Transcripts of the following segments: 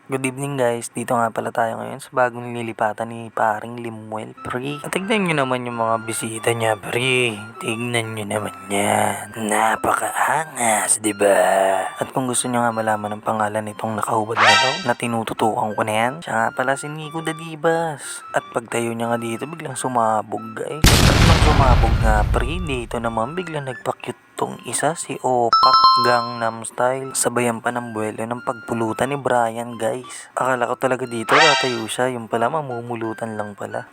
Good evening guys, dito nga pala tayo ngayon sa bagong nililipatan ni paring Limuel, pre. At tignan nyo naman yung mga bisita niya, pre. Tignan nyo naman yan. Napakaangas, di ba? At kung gusto nyo nga malaman ang pangalan nitong nakahubad na to, na tinututukan ko na yan, siya nga pala si Nico Dadibas. At pagtayo niya nga dito, biglang sumabog guys. At nang sumabog nga, pre, dito naman biglang nagpakyut tong isa si Opak Gangnam Style. Sabayan pa ng buwelo ng pagpulutan ni Brian guys. Akala ko talaga dito tatayo siya, yung pala mamumulutan lang pala.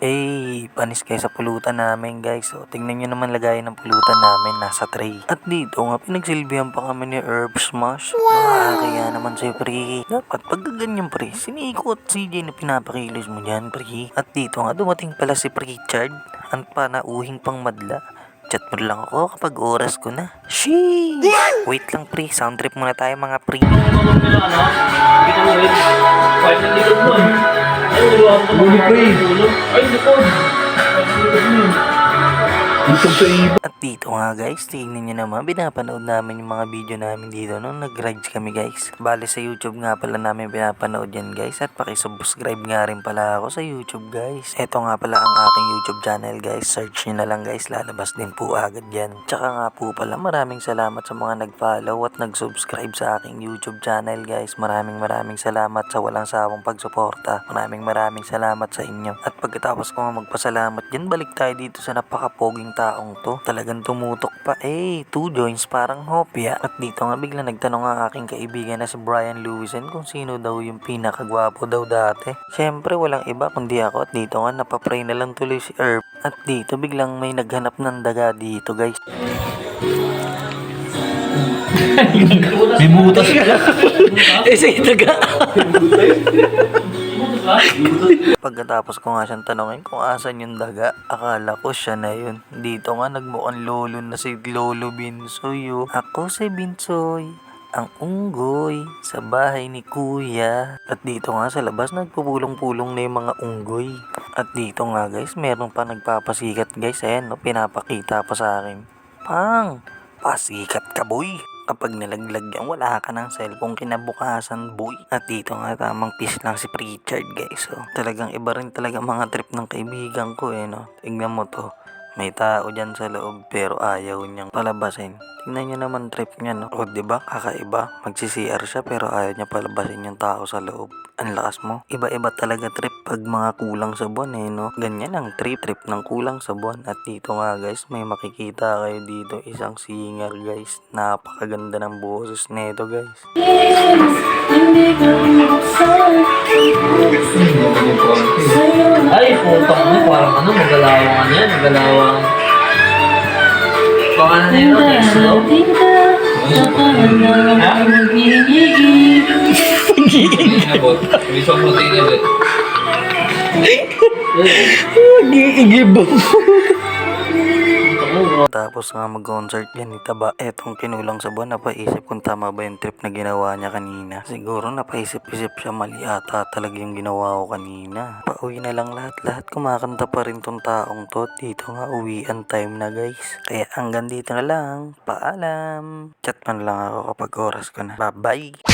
Panis kayo sa pulutan namin guys. So, tingnan nyo naman lagayan ng pulutan namin nasa tray. At dito nga pinagsilbihan pa kami ni Herb Smash. Wow! Kaya naman sa'yo pre. Dapat pag ganyan pre, siniko at CJ na pinapakilos mo yan pre. At dito nga dumating pala si Pritchard. Ang panauhing pang madla. Chat mo lang ako kapag oras ko na. Sheesh! Wait lang pre, sound trip muna tayo mga pre. At dito nga guys, tingnan nyo naman, pinapanood namin yung mga video namin dito nung nag-rides kami guys. Bale sa YouTube nga pala namin pinapanood yan guys, at pakisubscribe nga rin pala ako sa YouTube guys. Eto nga pala ang aking YouTube channel guys, search nyo na lang guys, lalabas din po agad yan. Tsaka nga po pala maraming salamat sa mga nag-follow at nag-subscribe sa aking YouTube channel guys. Maraming salamat sa walang sawang pagsuporta. Maraming salamat sa inyo. At pagkatapos ko nga magpasalamat dyan, balik tayo dito sa napakapoging taong to. Talagang tumutok pa. 2 joints parang hopya. At dito nga bigla nagtanong ang aking kaibigan na si Brian Lewison kung sino daw yung pinakagwapo daw dati. Syempre walang iba kundi ako, at dito nga napapray na lang tuloy si Herb. At dito biglang may naghanap ng daga dito guys. May butas ka lang. Sige daga. Pagkatapos ko nga siyang tanongin kung asan yung daga, akala ko siya na yun. Dito nga nagmukhang lolo na si Lolo Binsoy. Ako si Binsoy, ang unggoy sa bahay ni Kuya. At dito nga sa labas nagpupulong-pulong na yung mga unggoy. At dito nga guys, meron pa nagpapasikat guys. Ayan no, pinapakita pa sa akin. Pang, pasikat ka boy. Kapag nalaglag yan, wala ka ng cellphone kinabukasan, boy. At dito nga, tamang peace lang si Pritchard, guys. So, talagang iba rin talaga mga trip ng kaibigan ko, no? Tingnan mo to. May tao dyan sa loob, pero ayaw niyang palabasin. Tingnan niyo naman trip niya, no? O, diba? Kakaiba. Magsi-CR siya, pero ayaw niya palabasin yung tao sa loob. Ang lakas mo. Iba-iba talaga trip pag mga kulang sa buwan, no? Ganyan ang trip ng kulang sa buwan. At dito nga, guys, may makikita kayo dito. Isang singer, guys. Napakaganda ng boses nito, guys. Ay, putang mo. Parang magalawang yan. Magalawang. Pangalan na yun, next no? Ha? Ginabot. Isang puti na ba? Mag-iigib. Tapos nga mag-concert yan, itaba. Etong kinulang sa buwan, napaisip kung tama ba yung trip na ginawa niya kanina. Siguro napaisip-isip siya, mali ata talaga yung ginawa ko kanina. Pauwi na lang lahat-lahat, kumakanta pa rin tong taong to. Dito nga uwian time na guys. Kaya hanggang dito na lang, paalam. Chat man lang ako kapag oras ko na. Bye-bye.